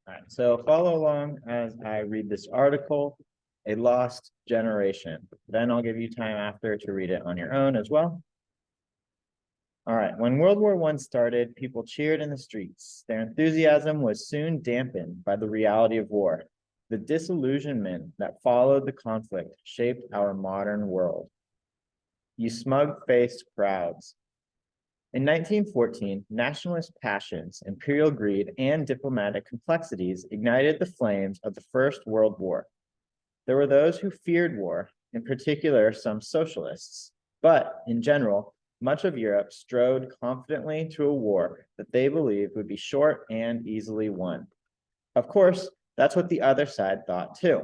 All right, so follow along as I read this article, A Lost Generation. Then I'll give you time after to read it on your own as well. All right, when World War I started, people cheered in the streets. Their enthusiasm was soon dampened by the reality of war. The disillusionment that followed the conflict shaped our modern world. You smug-faced crowds. In 1914, nationalist passions, imperial greed, and diplomatic complexities ignited the flames of the First World War. There were those who feared war, in particular some socialists, but in general, much of Europe strode confidently to a war that they believed would be short and easily won. Of course, that's what the other side thought too.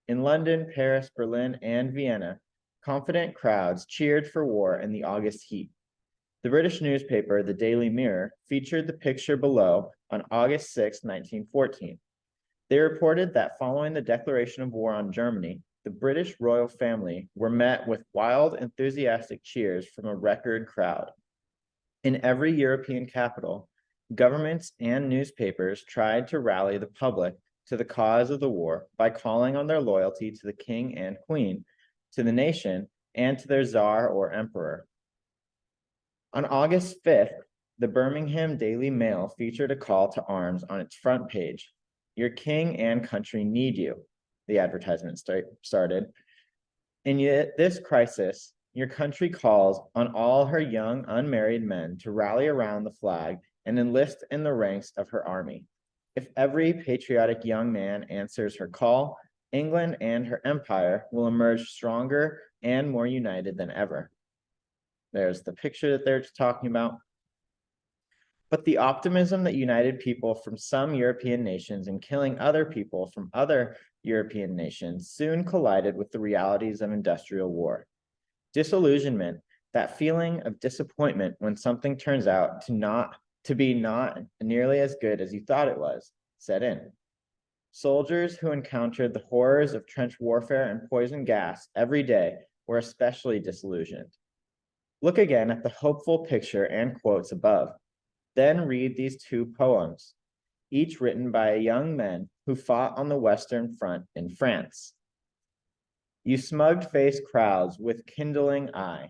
In London, Paris, Berlin, and Vienna, confident crowds cheered for war in the August heat. The British newspaper, the Daily Mirror, featured the picture below on August 6, 1914. They reported that following the declaration of war on Germany, the British royal family were met with wild, enthusiastic cheers from a record crowd. In every European capital, governments and newspapers tried to rally the public to the cause of the war by calling on their loyalty to the king and queen, to the nation, and to their czar or emperor. On August 5th, the Birmingham Daily Mail featured a call to arms on its front page. Your king and country need you, the advertisement started. In this crisis, your country calls on all her young unmarried men to rally around the flag and enlist in the ranks of her army. If every patriotic young man answers her call, England and her empire will emerge stronger and more united than ever. There's the picture that they're talking about. But the optimism that united people from some European nations and killing other people from other European nations soon collided with the realities of industrial war. Disillusionment, that feeling of disappointment when something turns out to be not nearly as good as you thought it was, set in. Soldiers who encountered the horrors of trench warfare and poison gas every day were especially disillusioned. Look again at the hopeful picture and quotes above. Then read these two poems, each written by young men who fought on the Western Front in France. You smug-faced crowds with kindling eye,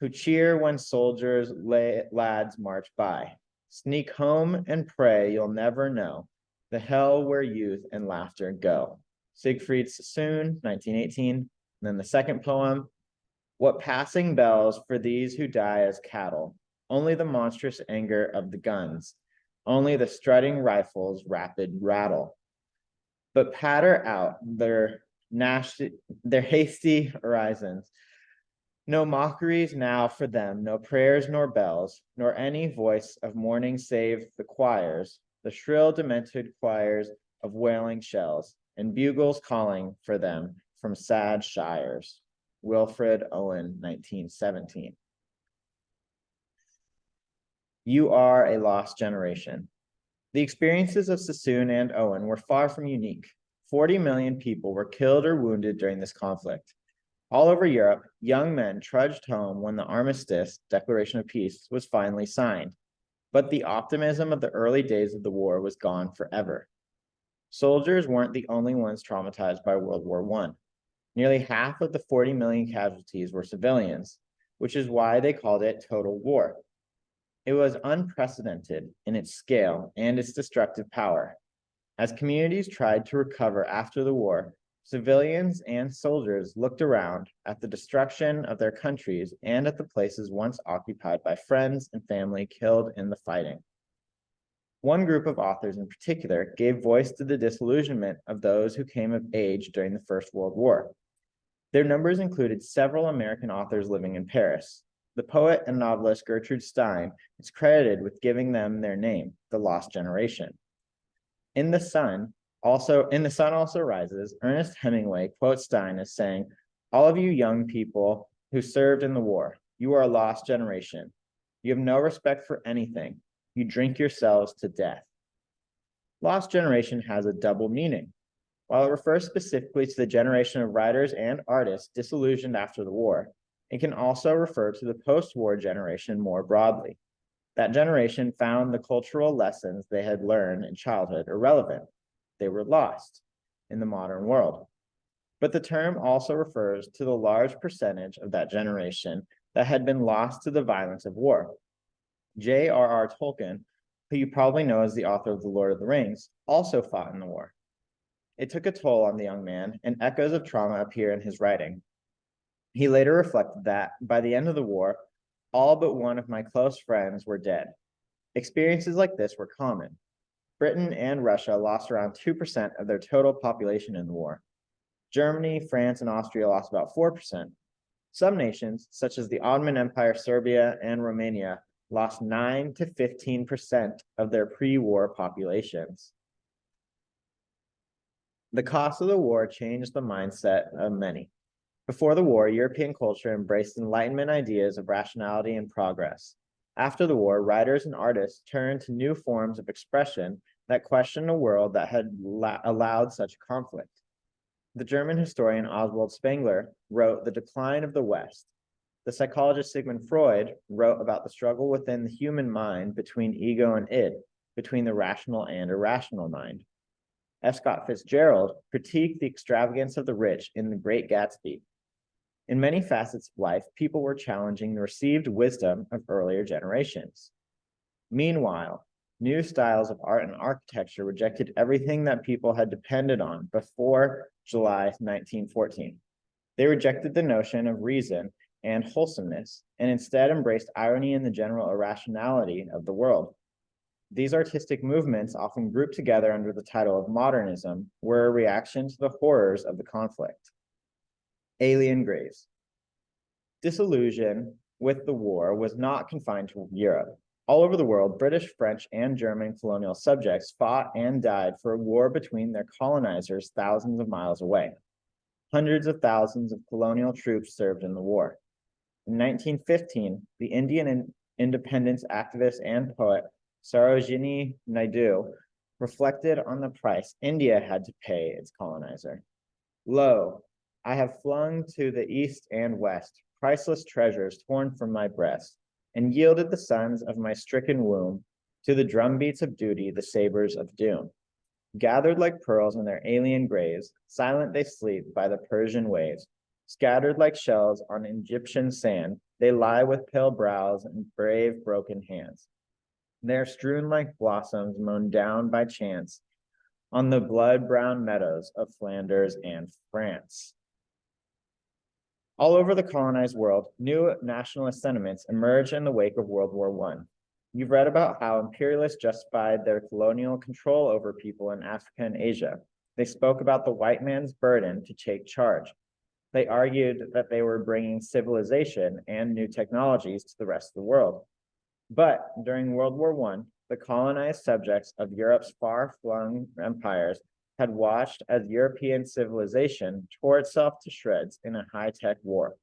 who cheer when soldiers lads march by. Sneak home and pray you'll never know the hell where youth and laughter go. Siegfried Sassoon, 1918. And then the second poem, what passing bells for these who die as cattle, only the monstrous anger of the guns, only the strutting rifles' rapid rattle. But patter out their hasty horizons. No mockeries now for them, no prayers nor bells, nor any voice of mourning save the choirs, the shrill demented choirs of wailing shells, and bugles calling for them from sad shires. Wilfred Owen, 1917. You are a lost generation. The experiences of Sassoon and Owen were far from unique. 40 million people were killed or wounded during this conflict. All over Europe, young men trudged home when the Armistice Declaration of Peace was finally signed. But the optimism of the early days of the war was gone forever. Soldiers weren't the only ones traumatized by World War I. Nearly half of the 40 million casualties were civilians, which is why they called it total war. It was unprecedented in its scale and its destructive power. As communities tried to recover after the war, civilians and soldiers looked around at the destruction of their countries and at the places once occupied by friends and family killed in the fighting. One group of authors in particular gave voice to the disillusionment of those who came of age during the First World War. Their numbers included several American authors living in Paris. The poet and novelist Gertrude Stein is credited with giving them their name, the Lost Generation. In The Sun Also Rises, Ernest Hemingway quotes Stein as saying, all of you young people who served in the war, you are a lost generation. You have no respect for anything. You drink yourselves to death. Lost generation has a double meaning. While it refers specifically to the generation of writers and artists disillusioned after the war, it can also refer to the post-war generation more broadly. That generation found the cultural lessons they had learned in childhood irrelevant. They were lost in the modern world. But the term also refers to the large percentage of that generation that had been lost to the violence of war. J.R.R. Tolkien, who you probably know as the author of The Lord of the Rings, also fought in the war. It took a toll on the young man, and echoes of trauma appear in his writing. He later reflected that, by the end of the war, all but one of my close friends were dead. Experiences like this were common. Britain and Russia lost around 2% of their total population in the war. Germany, France, and Austria lost about 4%. Some nations, such as the Ottoman Empire, Serbia, and Romania, lost 9 to 15% of their pre-war populations. The cost of the war changed the mindset of many. Before the war, European culture embraced Enlightenment ideas of rationality and progress. After the war, writers and artists turned to new forms of expression that questioned a world that had allowed such conflict. The German historian Oswald Spengler wrote The Decline of the West. The psychologist Sigmund Freud wrote about the struggle within the human mind between ego and id, between the rational and irrational mind. F. Scott Fitzgerald critiqued the extravagance of the rich in The Great Gatsby. In many facets of life, people were challenging the received wisdom of earlier generations. Meanwhile, new styles of art and architecture rejected everything that people had depended on before July 1914. They rejected the notion of reason and wholesomeness, and instead embraced irony and the general irrationality of the world. These artistic movements, often grouped together under the title of modernism, were a reaction to the horrors of the conflict. Alien graves. Disillusion with the war was not confined to Europe. All over the world, British, French, and German colonial subjects fought and died for a war between their colonizers thousands of miles away. Hundreds of thousands of colonial troops served in the war. In 1915, the Indian independence activist and poet Sarojini Naidu reflected on the price India had to pay its colonizer. Lo, I have flung to the east and west priceless treasures torn from my breast, and yielded the sons of my stricken womb to the drumbeats of duty, the sabers of doom. Gathered like pearls in their alien graves, silent they sleep by the Persian waves. Scattered like shells on Egyptian sand, they lie with pale brows and brave broken hands. They are strewn like blossoms mown down by chance on the blood-brown meadows of Flanders and France. All over the colonized world, new nationalist sentiments emerged in the wake of World War I. You've read about how imperialists justified their colonial control over people in Africa and Asia. They spoke about the white man's burden to take charge. They argued that they were bringing civilization and new technologies to the rest of the world. But during World War I, the colonized subjects of Europe's far-flung empires had watched as European civilization tore itself to shreds in a high-tech war.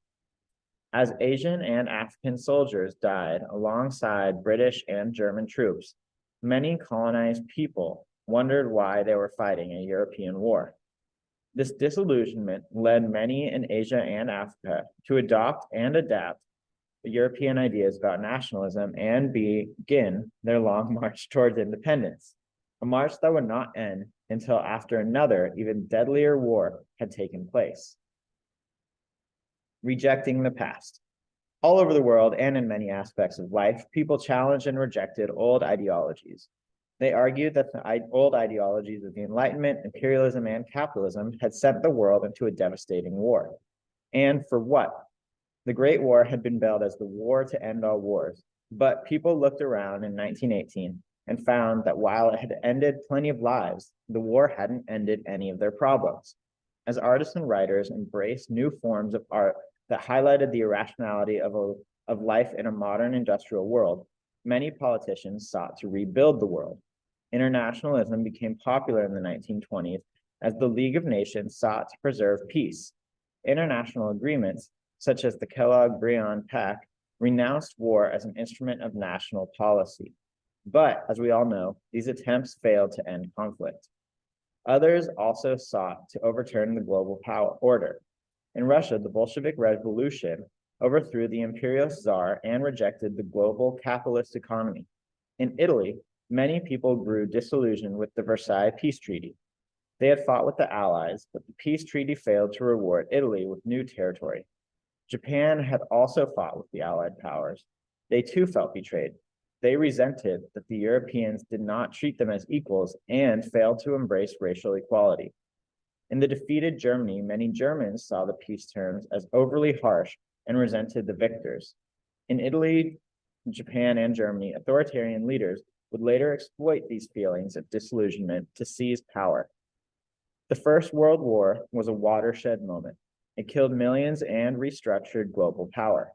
As Asian and African soldiers died alongside British and German troops, many colonized people wondered why they were fighting a European war. This disillusionment led many in Asia and Africa to adopt and adapt the European ideas about nationalism and begin their long march towards independence, a march that would not end until after another, even deadlier war had taken place. Rejecting the past. All over the world and in many aspects of life, people challenged and rejected old ideologies. They argued that the old ideologies of the Enlightenment, imperialism, and capitalism had sent the world into a devastating war. And for what? The Great War had been billed as the war to end all wars, but people looked around in 1918 and found that while it had ended plenty of lives, the war hadn't ended any of their problems. As artists and writers embraced new forms of art that highlighted the irrationality of life in a modern industrial world, many politicians sought to rebuild the world. Internationalism became popular in the 1920s as the League of Nations sought to preserve peace. International agreements, such as the Kellogg-Briand Pact, renounced war as an instrument of national policy. But, as we all know, these attempts failed to end conflict. Others also sought to overturn the global power order. In Russia, the Bolshevik Revolution overthrew the imperial czar and rejected the global capitalist economy. In Italy, many people grew disillusioned with the Versailles Peace Treaty. They had fought with the Allies, but the peace treaty failed to reward Italy with new territory. Japan had also fought with the Allied powers. They too felt betrayed. They resented that the Europeans did not treat them as equals and failed to embrace racial equality. In the defeated Germany, many Germans saw the peace terms as overly harsh and resented the victors. In Italy, Japan, and Germany, authoritarian leaders would later exploit these feelings of disillusionment to seize power. The First World War was a watershed moment. It killed millions and restructured global power.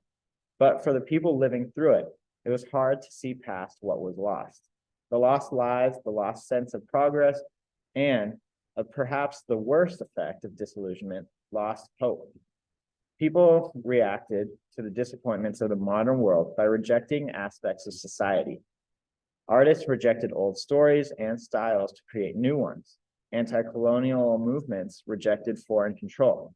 But for the people living through it, it was hard to see past what was lost. The lost lives, the lost sense of progress, and perhaps the worst effect of disillusionment, lost hope. People reacted to the disappointments of the modern world by rejecting aspects of society. Artists rejected old stories and styles to create new ones. Anti-colonial movements rejected foreign control.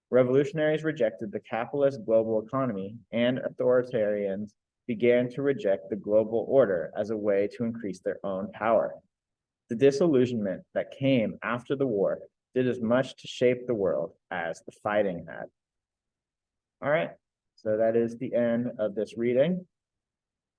Revolutionaries rejected the capitalist global economy, and authoritarians began to reject the global order as a way to increase their own power. The disillusionment that came after the war did as much to shape the world as the fighting had. All right, so that is the end of this reading.